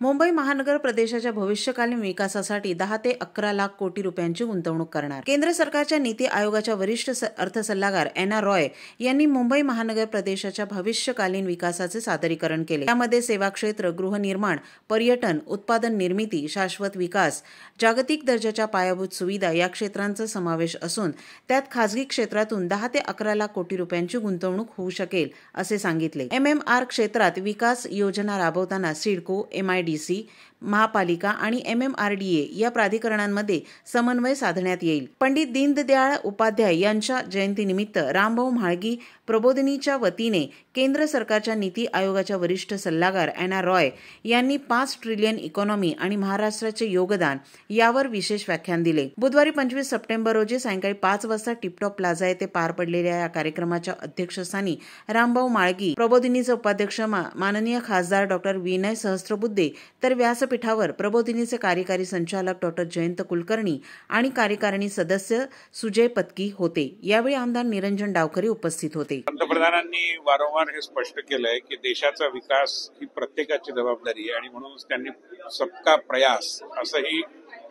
मुंबई महानगर प्रदेशाच्या भविष्यकालीन विकासासाठी 10 ते 11 लाख कोटी रुपयांची गुंतवणूक करणार। केंद्र सरकारच्या नीती आयोगाच्या वरिष्ठ अर्थ सल्लागार एना रॉय यांनी मुंबई महानगर प्रदेशाच्या भविष्यकालीन विकासाचे सादरीकरण केले। यामध्ये सेवा क्षेत्र, गृहनिर्माण, पर्यटन, उत्पादन निर्मिती, शाश्वत विकास, जागतिक दर्जाच्या पायाभूत सुविधा या क्षेत्रांचा समावेश असून त्यात खासगी क्षेत्रातून 10 ते 11 लाख कोटी रुपयांची गुंतवणूक होऊ शकेल असे सांगितले। MMR क्षेत्रात विकास योजना राबवताना सिडको, MIDC, महापालिका आणि MMRDA या प्राधिकरणांमध्ये समन्वय साधण्यात येईल। पंडित दीनदयाळ उपाध्याय यांच्या जयंतीनिमित्त रामभाऊ म्हाळगी प्रबोधिनीच्या वतीने केंद्र सरकारच्या नीती आयोगाच्या वरिष्ठ सल्लागार एना रॉय यांनी 5 ट्रिलियन इकॉनॉमी आणि महाराष्ट्राचे योगदान यावर विशेष व्याख्यान दिले। बुधवारी 25 सप्टेंबर रोजी सायंकाळी 5 वाजता टिपटॉप प्लाझा येथे पार पडलेल्या या कार्यक्रमाच्या अध्यक्षस्थानी रामभाऊ म्हाळगी प्रबोधिनीचे उपाध्यक्ष माननीय खासदार डॉ. विनय सहस्त्रबुद्धे तर व्यासपीठावर प्रबोधिनीचे कार्यकारी संचालक डॉ. जयंत कुलकर्णी आणि कार्यकारिणी सदस्य सुजय पत्की होते। यावेळी आमदार निरंजन डावखरे उपस्थित होते। पंतप्रधानांनी वारंवार हे स्पष्ट केलंय की देशाचा विकास ही प्रत्येकाची जबाबदारी आहे आणि म्हणूनच त्यांनी सबका प्रयास असंही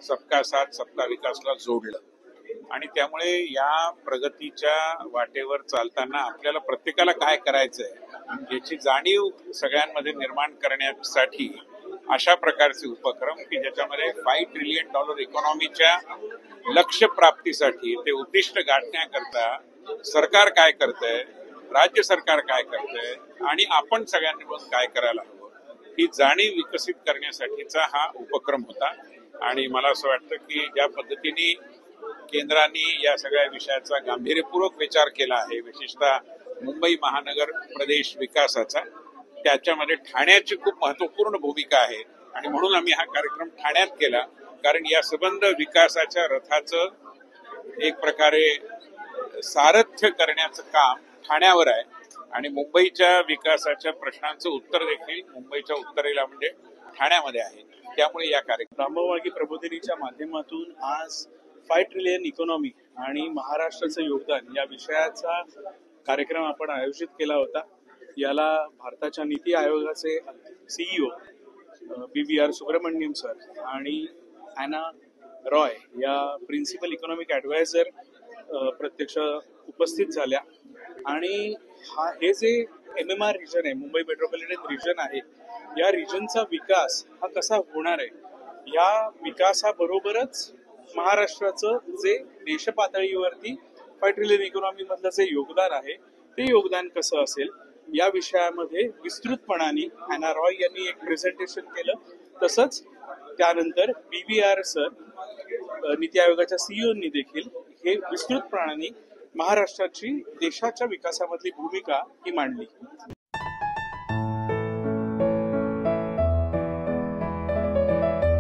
सबका साथ सबका विकासला जोडलं आणि त्यामुळे या प्रगतीच्या वाटेवर चालताना आपल्याला प्रत्येकाला काय करायचंय याची जाणीव सगळ्यांमध्ये निर्माण करण्यासाठी अशा प्रकारचे उपक्रम की ज्याच्यामध्ये $5 ट्रिलियन इकॉनॉमीच्या लक्ष्य प्राप्तीसाठी ते उद्दिष्ट गाठण्याकरता सरकार काय करतंय, राज्य सरकार काय करतंय आणि आपण सगळ्यांनी मिळून काय करायला हवं ही जाणीव विकसित करण्यासाठीचा हा उपक्रम होता। आणि मला असं वाटतं की ज्या पद्धतीने केंद्राने या सगळ्या विषयाचा गांभीर्यपूर्वक विचार केला आहे, विशेषतः मुंबई महानगर प्रदेश विकासाचा, त्याच्यामध्ये ठाण्याची खूप महत्वपूर्ण भूमिका आहे आणि म्हणून आम्ही हा कार्यक्रम ठाण्यात केला, कारण या संबंध विकासाच्या रथाचं एक प्रकारे सारथ्य करण्याचं काम ठाण्यावर आहे आणि मुंबईच्या विकासाच्या प्रश्नांचं उत्तर देखील मुंबईच्या उत्तरेला म्हणजे ठाण्यामध्ये आहे। त्यामुळे या कार्यक्रम रामभाऊ म्हाळगी प्रबोधिनीच्या माध्यमातून आज 5 ट्रिलियन इकॉनॉमी आणि महाराष्ट्राचं योगदान या विषयाचा कार्यक्रम आपण आयोजित केला होता। याला भारताच्या नीती आयोगाचे CEO BVR सुब्रमण्यम सर आणि एना रॉय या प्रिन्सिपल इकॉनॉमिक ॲडवायझर प्रत्यक्ष उपस्थित झाल्या आणि हे जे MMR रिजन आहे, मुंबई मेट्रोपॉलिटन रिजन आहे, या रिजनचा विकास हा कसा होणार आहे, या विकासाबरोबरच महाराष्ट्राचं जे देशपातळीवरती 5 ट्रिलियन इकॉनॉमी मधलं जे योगदान आहे ते योगदान कसं असेल या विषयामध्ये विस्तृतपणाने एना रॉय यांनी एक प्रेझेंटेशन केलं। तसंच त्यानंतर BVR सर नीती आयोगाच्या CEOंनी देखील हे विस्तृतपणाने महाराष्ट्राची देशाच्या विकासामधली भूमिका ही मांडली।